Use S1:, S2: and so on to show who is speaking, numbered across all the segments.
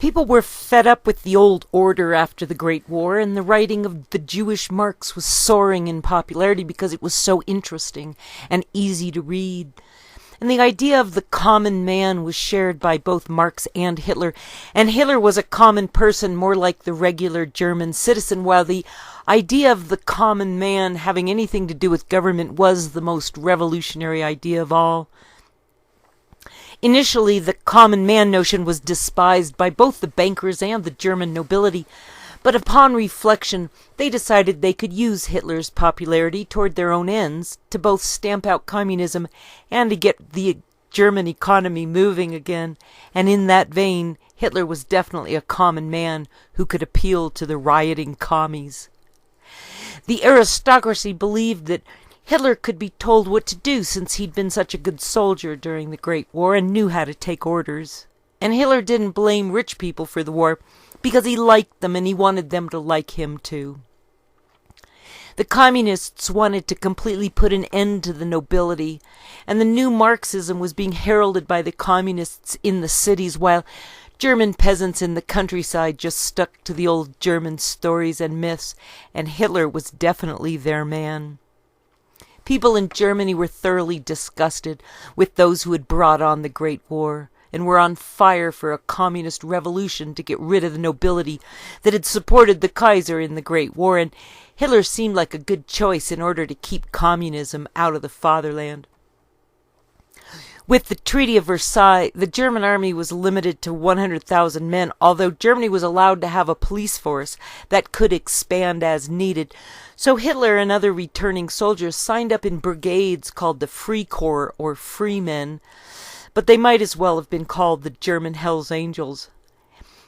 S1: People were fed up with the old order after the Great War, and the writing of the Jewish Marx was soaring in popularity because it was so interesting and easy to read. And the idea of the common man was shared by both Marx and Hitler was a common person, more like the regular German citizen, while the idea of the common man having anything to do with government was the most revolutionary idea of all. Initially, the common man notion was despised by both the bankers and the German nobility, but upon reflection, they decided they could use Hitler's popularity toward their own ends to both stamp out communism and to get the German economy moving again. And in that vein, Hitler was definitely a common man who could appeal to the rioting commies. The aristocracy believed that Hitler could be told what to do since he'd been such a good soldier during the Great War and knew how to take orders. And Hitler didn't blame rich people for the war because he liked them and he wanted them to like him too. The communists wanted to completely put an end to the nobility, and the new Marxism was being heralded by the communists in the cities, while German peasants in the countryside just stuck to the old German stories and myths, and Hitler was definitely their man. People in Germany were thoroughly disgusted with those who had brought on the Great War, and were on fire for a communist revolution to get rid of the nobility that had supported the Kaiser in the Great War, and Hitler seemed like a good choice in order to keep communism out of the fatherland. With the Treaty of Versailles, the German army was limited to 100,000 men, although Germany was allowed to have a police force that could expand as needed. So Hitler and other returning soldiers signed up in brigades called the Free Corps or Free Men, but they might as well have been called the German Hells Angels.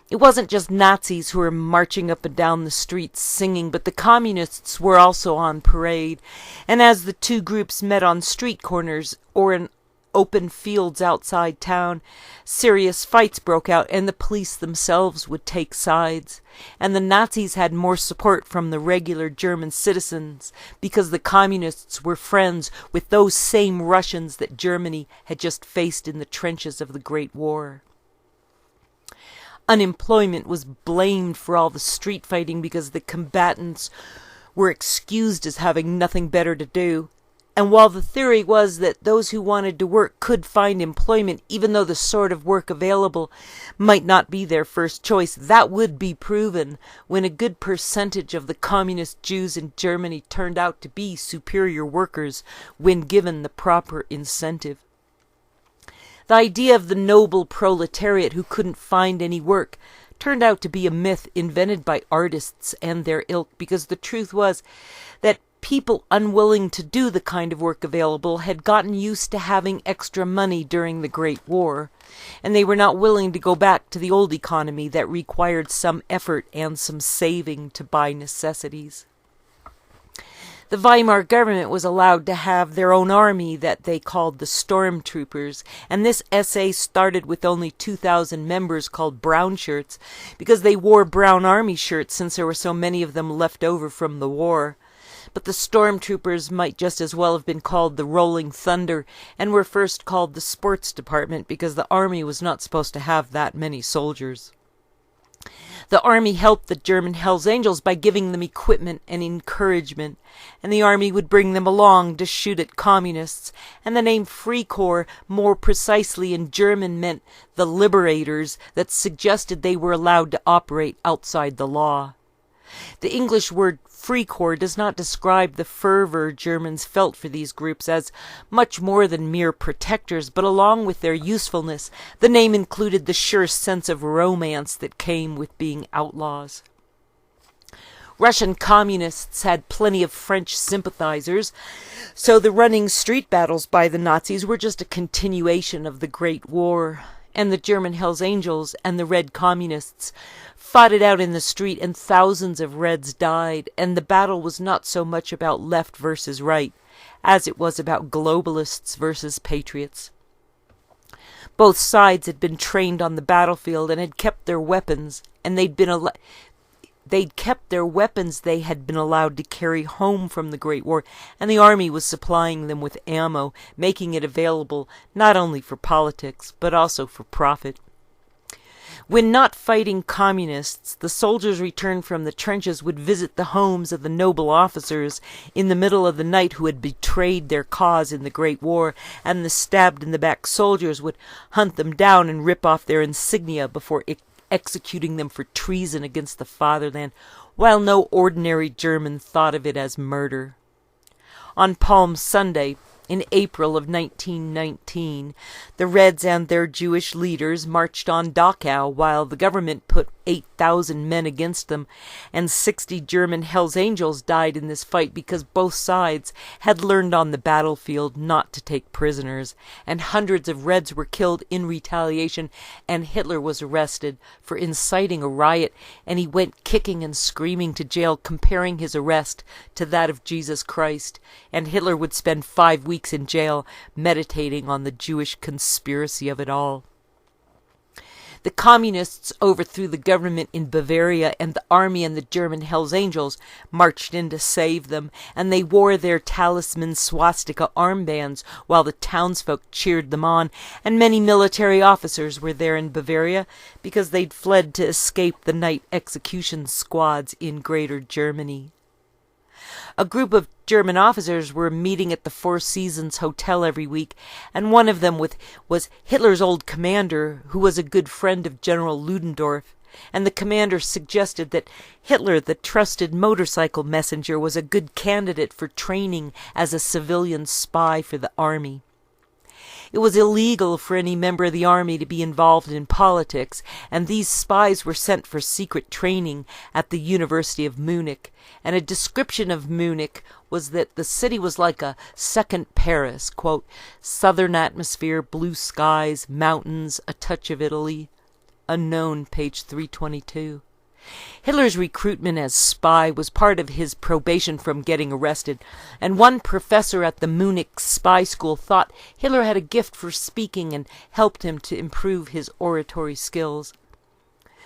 S1: It wasn't just Nazis who were marching up and down the streets singing, but the communists were also on parade, and as the two groups met on street corners or in open fields outside town, serious fights broke out, and the police themselves would take sides. And the Nazis had more support from the regular German citizens, because the communists were friends with those same Russians that Germany had just faced in the trenches of the Great War. Unemployment was blamed for all the street fighting because the combatants were excused as having nothing better to do. And while the theory was that those who wanted to work could find employment, even though the sort of work available might not be their first choice, that would be proven when a good percentage of the communist Jews in Germany turned out to be superior workers when given the proper incentive. The idea of the noble proletariat who couldn't find any work turned out to be a myth invented by artists and their ilk, because the truth was that people unwilling to do the kind of work available had gotten used to having extra money during the Great War, and they were not willing to go back to the old economy that required some effort and some saving to buy necessities. The Weimar government was allowed to have their own army that they called the Stormtroopers, and this SA started with only 2,000 members called Brown Shirts, because they wore brown army shirts since there were so many of them left over from the war. But the Stormtroopers might just as well have been called the Rolling Thunder, and were first called the Sports Department because the army was not supposed to have that many soldiers. The army helped the German Hells Angels by giving them equipment and encouragement, and the army would bring them along to shoot at communists, and the name Free Corps more precisely in German meant the liberators that suggested they were allowed to operate outside the law. The English word Free Corps does not describe the fervor Germans felt for these groups as much more than mere protectors, but along with their usefulness, the name included the sure sense of romance that came with being outlaws. Russian communists had plenty of French sympathizers, so the running street battles by the Nazis were just a continuation of the Great War, and the German Hells Angels and the Red Communists fought it out in the street, and thousands of Reds died, and the battle was not so much about left versus right as it was about globalists versus patriots. Both sides had been trained on the battlefield and had kept their weapons, and they had been allowed to carry home from the Great War, and the army was supplying them with ammo, making it available not only for politics, but also for profit. When not fighting communists, the soldiers returned from the trenches would visit the homes of the noble officers in the middle of the night who had betrayed their cause in the Great War, and the stabbed-in-the-back soldiers would hunt them down and rip off their insignia before executing them for treason against the fatherland, while no ordinary German thought of it as murder. On Palm Sunday, in April of 1919, the Reds and their Jewish leaders marched on Dachau while the government put 8,000 men against them, and 60 German Hells Angels died in this fight because both sides had learned on the battlefield not to take prisoners, and hundreds of Reds were killed in retaliation, and Hitler was arrested for inciting a riot, and he went kicking and screaming to jail, comparing his arrest to that of Jesus Christ, and Hitler would spend 5 weeks in jail meditating on the Jewish conspiracy of it all. The communists overthrew the government in Bavaria, and the army and the German Hells Angels marched in to save them, and they wore their talisman swastika armbands while the townsfolk cheered them on, and many military officers were there in Bavaria because they'd fled to escape the night execution squads in Greater Germany. A group of German officers were meeting at the Four Seasons Hotel every week, and one of them was Hitler's old commander, who was a good friend of General Ludendorff, and the commander suggested that Hitler, the trusted motorcycle messenger, was a good candidate for training as a civilian spy for the army. It was illegal for any member of the army to be involved in politics, and these spies were sent for secret training at the University of Munich, and a description of Munich was that the city was like a second Paris, quote, southern atmosphere, blue skies, mountains, a touch of Italy. Unknown, page 322. Hitler's recruitment as spy was part of his probation from getting arrested, and one professor at the Munich spy school thought Hitler had a gift for speaking and helped him to improve his oratory skills.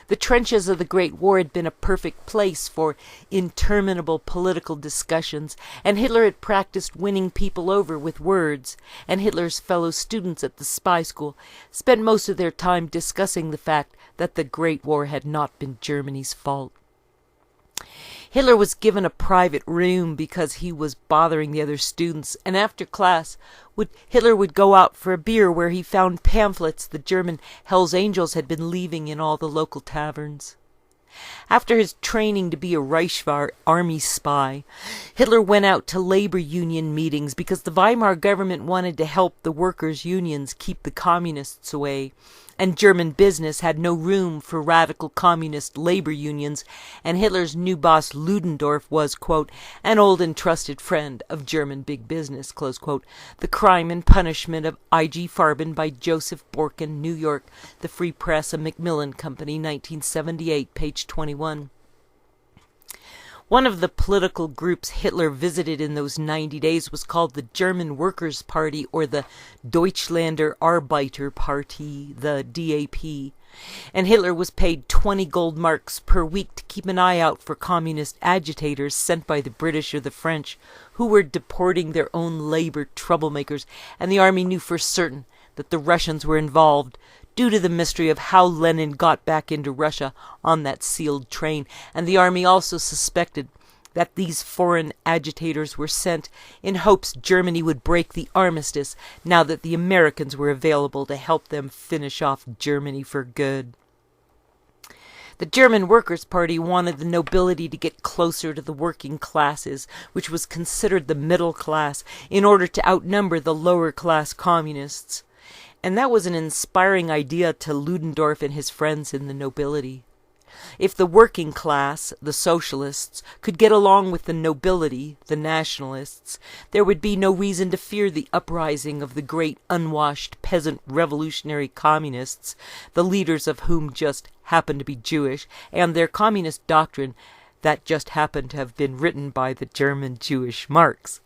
S1: The trenches of the Great War had been a perfect place for interminable political discussions, and Hitler had practiced winning people over with words, and Hitler's fellow students at the spy school spent most of their time discussing the fact that the Great War had not been Germany's fault. Hitler was given a private room because he was bothering the other students, and after class, Hitler would go out for a beer where he found pamphlets the German Hells Angels had been leaving in all the local taverns. After his training to be a Reichswehr army spy, Hitler went out to labor union meetings because the Weimar government wanted to help the workers' unions keep the communists away, and German business had no room for radical communist labor unions, and Hitler's new boss Ludendorff was, quote, an old and trusted friend of German big business, close quote. The Crime and Punishment of I.G. Farben by Joseph Borken, New York, The Free Press, a Macmillan Company, 1978, page 21. One of the political groups Hitler visited in those 90 days was called the German Workers' Party, or the Deutschlander Arbeiter Party, the DAP. And Hitler was paid 20 gold marks per week to keep an eye out for communist agitators sent by the British or the French, who were deporting their own labor troublemakers, and the army knew for certain that the Russians were involved, due to the mystery of how Lenin got back into Russia on that sealed train, and the army also suspected that these foreign agitators were sent in hopes Germany would break the armistice now that the Americans were available to help them finish off Germany for good. The German Workers' Party wanted the nobility to get closer to the working classes, which was considered the middle class, in order to outnumber the lower class communists. And that was an inspiring idea to Ludendorff and his friends in the nobility. If the working class, the socialists, could get along with the nobility, the nationalists, there would be no reason to fear the uprising of the great unwashed peasant revolutionary communists, the leaders of whom just happened to be Jewish, and their communist doctrine that just happened to have been written by the German Jewish Marx.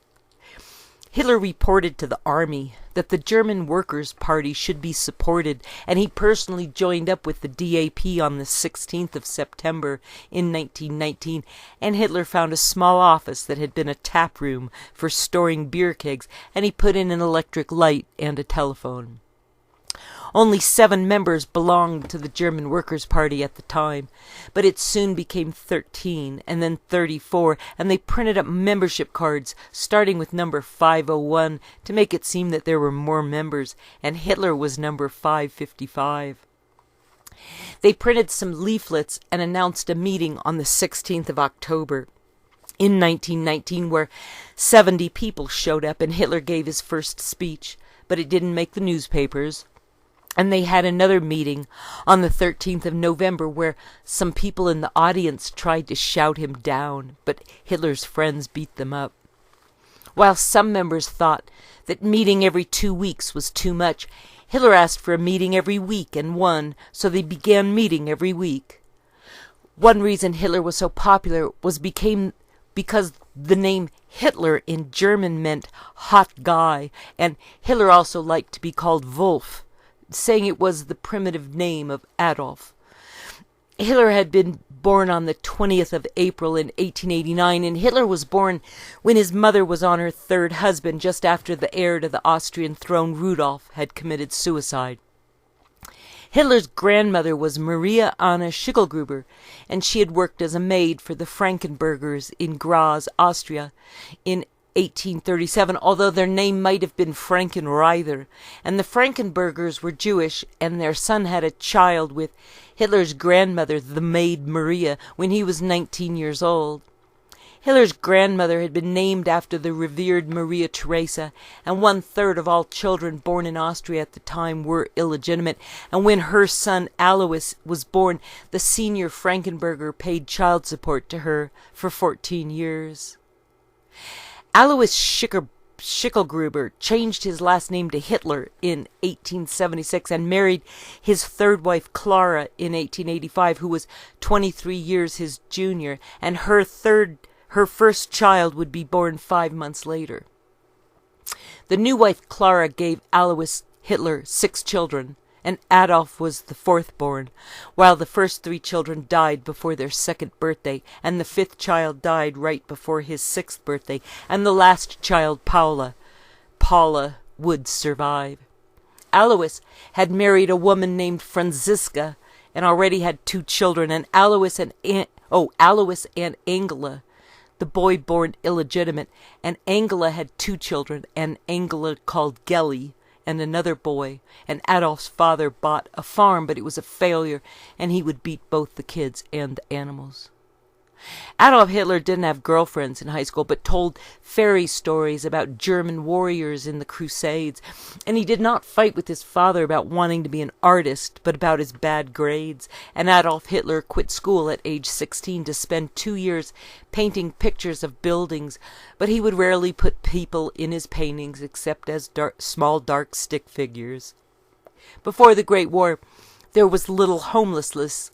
S1: Hitler reported to the army that the German Workers' Party should be supported, and he personally joined up with the DAP on the 16th of September in 1919, and Hitler found a small office that had been a tap room for storing beer kegs, and he put in an electric light and a telephone. Only 7 members belonged to the German Workers' Party at the time, but it soon became 13, and then 34, and they printed up membership cards, starting with number 501, to make it seem that there were more members, and Hitler was number 555. They printed some leaflets and announced a meeting on the 16th of October. In 1919, where 70 people showed up, and Hitler gave his first speech, but it didn't make the newspapers. And they had another meeting on the 13th of November where some people in the audience tried to shout him down, but Hitler's friends beat them up. While some members thought that meeting every 2 weeks was too much, Hitler asked for a meeting every week and won, so they began meeting every week. One reason Hitler was so popular was because the name Hitler in German meant hot guy, and Hitler also liked to be called Wolf, saying it was the primitive name of Adolf. Hitler had been born on the 20th of April in 1889, and Hitler was born when his mother was on her 3rd husband, just after the heir to the Austrian throne, Rudolf, had committed suicide. Hitler's grandmother was Maria Anna Schicklgruber, and she had worked as a maid for the Frankenbergers in Graz, Austria, in 1837, although their name might have been Frankenreither, and the Frankenbergers were Jewish, and their son had a child with Hitler's grandmother, the maid Maria, when he was 19 years old. Hitler's grandmother had been named after the revered Maria Theresa, and 1/3 of all children born in Austria at the time were illegitimate, and when her son Alois was born, the senior Frankenberger paid child support to her for 14 years. Alois Schicklgruber changed his last name to Hitler in 1876 and married his 3rd wife Clara in 1885, who was 23 years his junior, and her first child would be born 5 months later. The new wife Clara gave Alois Hitler 6 children, and Adolf was the 4th born, while the first 3 children died before their 2nd birthday, and the 5th child died right before his 6th birthday, and the last child, Paula, would survive. Alois had married a woman named Franziska, and already had 2 children, and Alois and Angela, the boy born illegitimate, and Angela had 2 children, and Angela called Gelly, and another boy, and Adolf's father bought a farm, but it was a failure, and he would beat both the kids and the animals. Adolf Hitler didn't have girlfriends in high school, but told fairy stories about German warriors in the Crusades, and he did not fight with his father about wanting to be an artist, but about his bad grades, and Adolf Hitler quit school at age 16 to spend 2 years painting pictures of buildings, but he would rarely put people in his paintings except as small dark stick figures. Before the Great War, there was little homelessness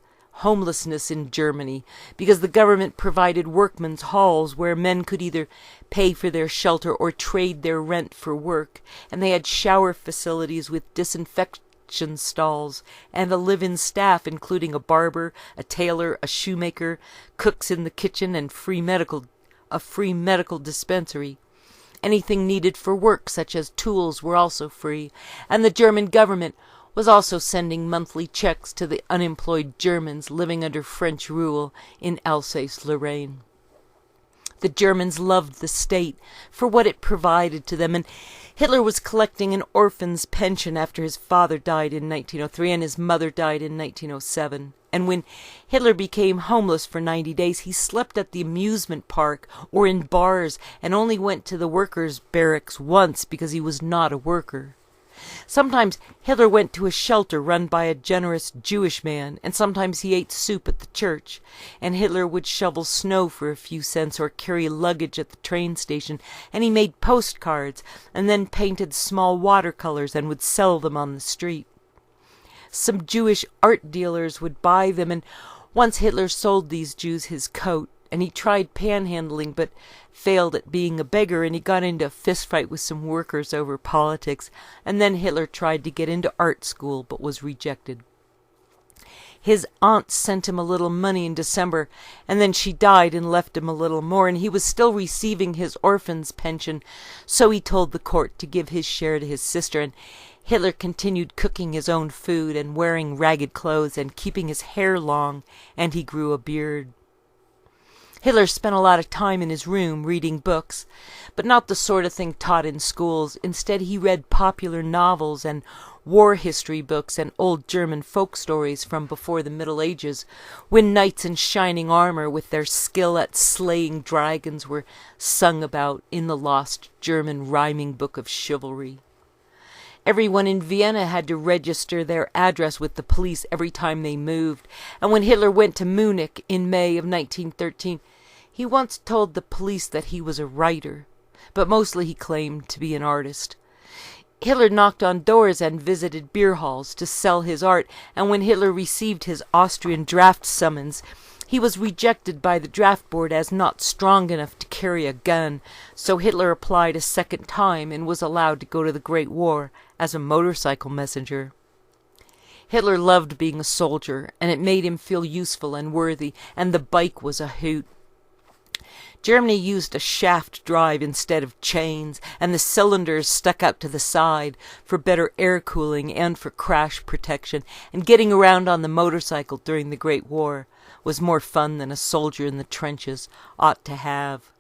S1: in Germany, because the government provided workmen's halls where men could either pay for their shelter or trade their rent for work, and they had shower facilities with disinfection stalls and a live-in staff including a barber, a tailor, a shoemaker, cooks in the kitchen, and a free medical dispensary. Anything needed for work, such as tools, were also free, and the German government was also sending monthly checks to the unemployed Germans living under French rule in Alsace-Lorraine. The Germans loved the state for what it provided to them, and Hitler was collecting an orphan's pension after his father died in 1903 and his mother died in 1907. And when Hitler became homeless for 90 days, he slept at the amusement park or in bars and only went to the workers' barracks once because he was not a worker. Sometimes Hitler went to a shelter run by a generous Jewish man, and sometimes he ate soup at the church, and Hitler would shovel snow for a few cents or carry luggage at the train station, and he made postcards and then painted small watercolors and would sell them on the street. Some Jewish art dealers would buy them, and once Hitler sold these Jews his coat, and he tried panhandling but failed at being a beggar, and he got into a fistfight with some workers over politics, and then Hitler tried to get into art school but was rejected. His aunt sent him a little money in December, and then she died and left him a little more, and he was still receiving his orphan's pension, so he told the court to give his share to his sister, and Hitler continued cooking his own food and wearing ragged clothes and keeping his hair long, and he grew a beard. Hitler spent a lot of time in his room reading books, but not the sort of thing taught in schools. Instead, he read popular novels and war history books and old German folk stories from before the Middle Ages, when knights in shining armor with their skill at slaying dragons were sung about in the lost German rhyming book of chivalry. Everyone in Vienna had to register their address with the police every time they moved, and when Hitler went to Munich in May of 1913, he once told the police that he was a writer, but mostly he claimed to be an artist. Hitler knocked on doors and visited beer halls to sell his art, and when Hitler received his Austrian draft summons, he was rejected by the draft board as not strong enough to carry a gun, so Hitler applied a second time and was allowed to go to the Great War as a motorcycle messenger. Hitler loved being a soldier, and it made him feel useful and worthy, and the bike was a hoot. Germany used a shaft drive instead of chains, and the cylinders stuck out to the side for better air cooling and for crash protection, and getting around on the motorcycle during the Great War was more fun than a soldier in the trenches ought to have.